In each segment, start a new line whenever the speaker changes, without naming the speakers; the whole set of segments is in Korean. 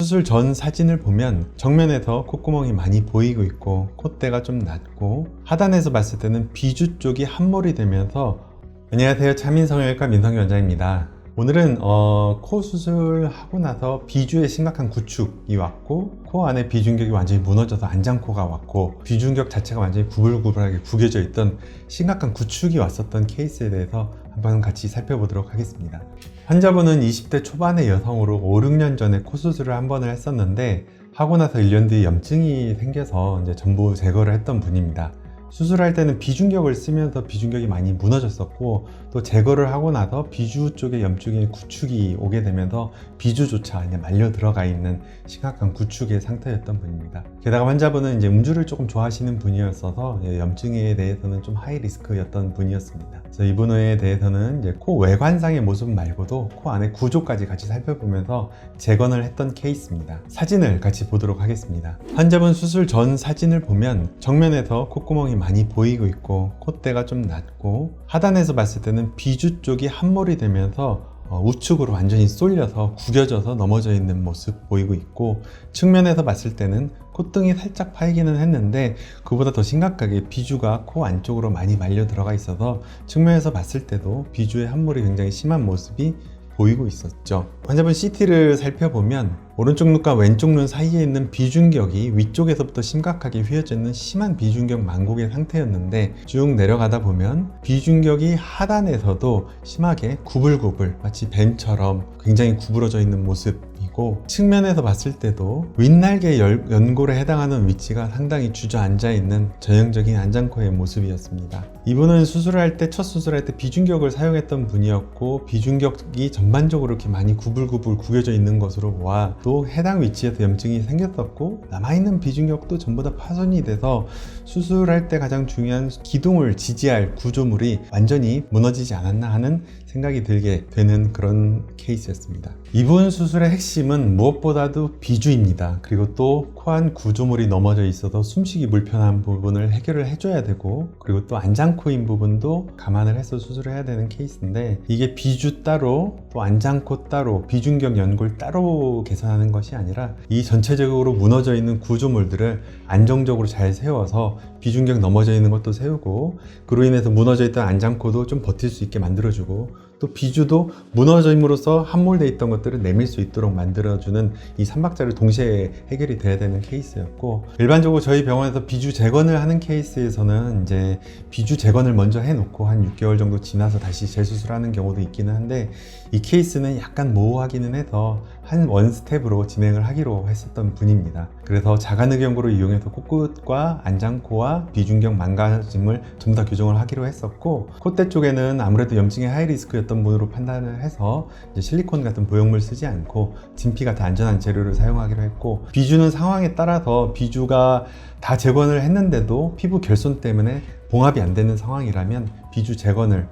수술 전 사진을 보면 정면에서 콧구멍이 많이 보이고 있고 콧대가 좀 낮고 하단에서 봤을 때는 비주 쪽이 함몰이 되면서 안녕하세요, 차민성형외과 민성기 원장입니다. 오늘은 코 수술하고 나서 비주에 심각한 구축이 왔고 코 안에 비중격이 완전히 무너져서 안장코가 왔고 비중격 자체가 완전히 구불구불하게 구겨져 있던 심각한 구축이 왔었던 케이스에 대해서 한번 같이 살펴보도록 하겠습니다. 환자분은 20대 초반의 여성으로 5, 6년 전에 코 수술을 한 번을 했었는데 하고 나서 1년 뒤에 염증이 생겨서 이제 전부 제거를 했던 분입니다. 수술할 때는 비중격을 쓰면서 비중격이 많이 무너졌었고 또 제거를 하고 나서 비주 쪽에 염증의 구축이 오게 되면서 비주조차 이제 말려 들어가 있는 심각한 구축의 상태였던 분입니다. 게다가 환자분은 이제 음주를 조금 좋아하시는 분이었어서 염증에 대해서는 좀 하이 리스크였던 분이었습니다. 그래서 이분에 대해서는 이제 코 외관상의 모습 말고도 코 안의 구조까지 같이 살펴보면서 재건을 했던 케이스입니다. 사진을 같이 보도록 하겠습니다. 환자분 수술 전 사진을 보면 정면에서 콧구멍이 많이 보이고 있고 콧대가 좀 낮고 하단에서 봤을 때는 비주 쪽이 함몰이 되면서 우측으로 완전히 쏠려서 구겨져서 넘어져 있는 모습 보이고 있고 측면에서 봤을 때는 콧등이 살짝 파이기는 했는데 그보다 더 심각하게 비주가 코 안쪽으로 많이 말려 들어가 있어서 측면에서 봤을 때도 비주의 함몰이 굉장히 심한 모습이 보이고 있었죠. 환자분 CT를 살펴보면 오른쪽 눈과 왼쪽 눈 사이에 있는 비중격이 위쪽에서부터 심각하게 휘어져 있는 심한 비중격 만곡의 상태였는데 쭉 내려가다 보면 비중격이 하단에서도 심하게 구불구불 마치 뱀처럼 굉장히 구부러져 있는 모습이고 측면에서 봤을 때도 윗날개 연골에 해당하는 위치가 상당히 주저앉아 있는 전형적인 안장코의 모습이었습니다. 이분은 수술할 때 첫 수술할 때 비중격을 사용했던 분이었고 비중격이 전반적으로 이렇게 많이 구불구불 구겨져 있는 것으로 보아 또 해당 위치에서 염증이 생겼었고 남아있는 비중격도 전부 다 파손이 돼서 수술할 때 가장 중요한 기둥을 지지할 구조물이 완전히 무너지지 않았나 하는 생각이 들게 되는 그런 케이스였습니다. 이분 수술의 핵심은 무엇보다도 비주입니다. 그리고 또 코안 구조물이 넘어져 있어서 숨쉬기 불편한 부분을 해결을 해줘야 되고 그리고 또 안장코인 부분도 감안을 해서 수술을 해야 되는 케이스인데 이게 비주 따로 또 안장코 따로 비중격 연골 따로 개선하는 것이 아니라 이 전체적으로 무너져 있는 구조물들을 안정적으로 잘 세워서 비중격 넘어져 있는 것도 세우고 그로 인해서 무너져 있던 안장코도 좀 버틸 수 있게 만들어주고 또 비주도 무너짐으로써 함몰되어 있던 것들을 내밀 수 있도록 만들어주는 이 3박자를 동시에 해결이 돼야 되는 케이스였고 일반적으로 저희 병원에서 비주 재건을 하는 케이스에서는 이제 비주 재건을 먼저 해놓고 한 6개월 정도 지나서 다시 재수술하는 경우도 있기는 한데 이 케이스는 약간 모호하기는 해서 한 원스텝으로 진행을 하기로 했었던 분입니다. 그래서 자가늑연고를 이용해서 코끝과 안장코와 비중격 망가짐을 전부 다 교정을 하기로 했었고 콧대 쪽에는 아무래도 염증의 하이리스크였던 분으로 판단을 해서 이제 실리콘 같은 보형물 쓰지 않고 진피 같은 안전한 재료를 사용하기로 했고 비주는 상황에 따라서 비주가 다 재건을 했는데도 피부 결손 때문에 봉합이 안 되는 상황이라면 비주 재건을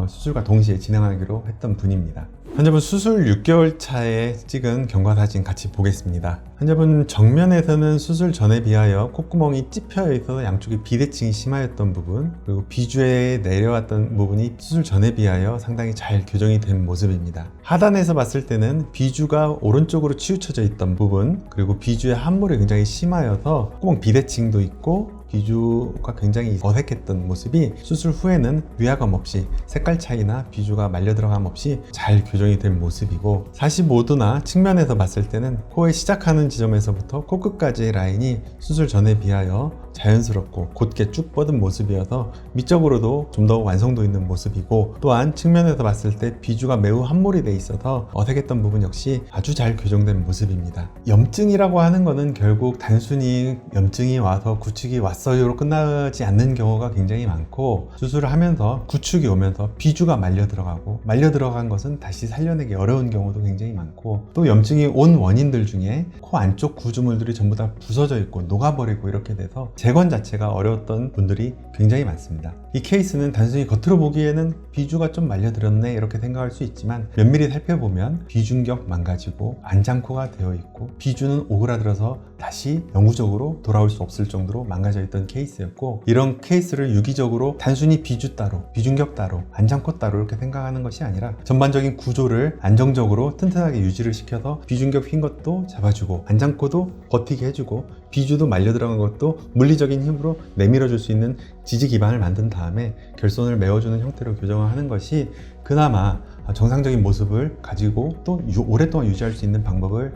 수술과 동시에 진행하기로 했던 분입니다. 환자분 수술 6개월 차에 찍은 경과사진 같이 보겠습니다. 환자분 정면에서는 수술 전에 비하여 콧구멍이 찝혀 있어서 양쪽에 비대칭이 심하였던 부분 그리고 비주에 내려왔던 부분이 수술 전에 비하여 상당히 잘 교정이 된 모습입니다. 하단에서 봤을 때는 비주가 오른쪽으로 치우쳐져 있던 부분 그리고 비주의 함몰이 굉장히 심하여서 콧구멍 비대칭도 있고 비주가 굉장히 어색했던 모습이 수술 후에는 위화감 없이 색깔 차이나 비주가 말려 들어감 없이 잘 교정이 된 모습이고 45도나 측면에서 봤을 때는 코의 시작하는 지점에서부터 코끝까지의 라인이 수술 전에 비하여 자연스럽고 곧게 쭉 뻗은 모습이어서 미적으로도 좀 더 완성도 있는 모습이고 또한 측면에서 봤을 때 비주가 매우 함몰이 돼 있어서 어색했던 부분 역시 아주 잘 교정된 모습입니다. 염증이라고 하는 거는 결국 단순히 염증이 와서 구축이 왔어요로 끝나지 않는 경우가 굉장히 많고 수술을 하면서 구축이 오면서 비주가 말려 들어간 것은 다시 살려내기 어려운 경우도 굉장히 많고 또 염증이 온 원인들 중에 코 안쪽 구조물들이 전부 다 부서져 있고 녹아버리고 이렇게 돼서 재건 자체가 어려웠던 분들이 굉장히 많습니다. 이 케이스는 단순히 겉으로 보기에는 비주가 좀 말려들었네 이렇게 생각할 수 있지만 면밀히 살펴보면 비중격 망가지고 안장코가 되어 있고 비주는 오그라들어서 다시 영구적으로 돌아올 수 없을 정도로 망가져 있던 케이스였고, 이런 케이스를 유기적으로 단순히 비주 따로, 비중격 따로, 안장코 따로 이렇게 생각하는 것이 아니라 전반적인 구조를 안정적으로 튼튼하게 유지를 시켜서 비중격 휜 것도 잡아주고, 안장코도 버티게 해주고, 비주도 말려 들어간 것도 물리적인 힘으로 내밀어 줄 수 있는 지지 기반을 만든 다음에 결손을 메워주는 형태로 교정을 하는 것이 그나마 정상적인 모습을 가지고 또 오랫동안 유지할 수 있는 방법을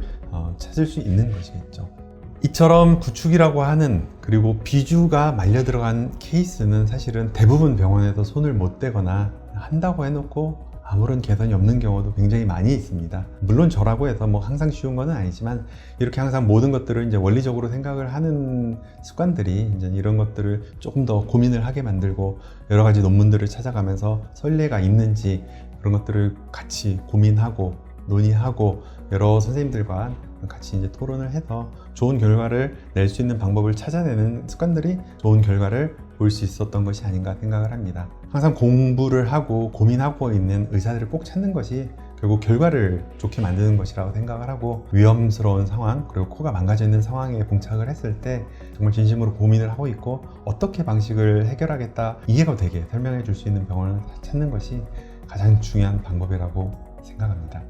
찾을 수 있는 것이겠죠. 이처럼 구축이라고 하는, 그리고 비주가 말려 들어간 케이스는 사실은 대부분 병원에서 손을 못 대거나 한다고 해놓고 아무런 개선이 없는 경우도 굉장히 많이 있습니다. 물론 저라고 해서 뭐 항상 쉬운 건 아니지만, 이렇게 항상 모든 것들을 이제 원리적으로 생각을 하는 습관들이 이제 이런 것들을 조금 더 고민을 하게 만들고, 여러 가지 논문들을 찾아가면서 선례가 있는지 그런 것들을 같이 고민하고 논의하고 여러 선생님들과 같이 이제 토론을 해서 좋은 결과를 낼 수 있는 방법을 찾아내는 습관들이 좋은 결과를 볼 수 있었던 것이 아닌가 생각을 합니다. 항상 공부를 하고 고민하고 있는 의사들을 꼭 찾는 것이 결국 결과를 좋게 만드는 것이라고 생각을 하고, 위험스러운 상황, 그리고 코가 망가져 있는 상황에 봉착을 했을 때 정말 진심으로 고민을 하고 있고 어떻게 방식을 해결하겠다 이해가 되게 설명해 줄 수 있는 병원을 찾는 것이 가장 중요한 방법이라고 생각합니다.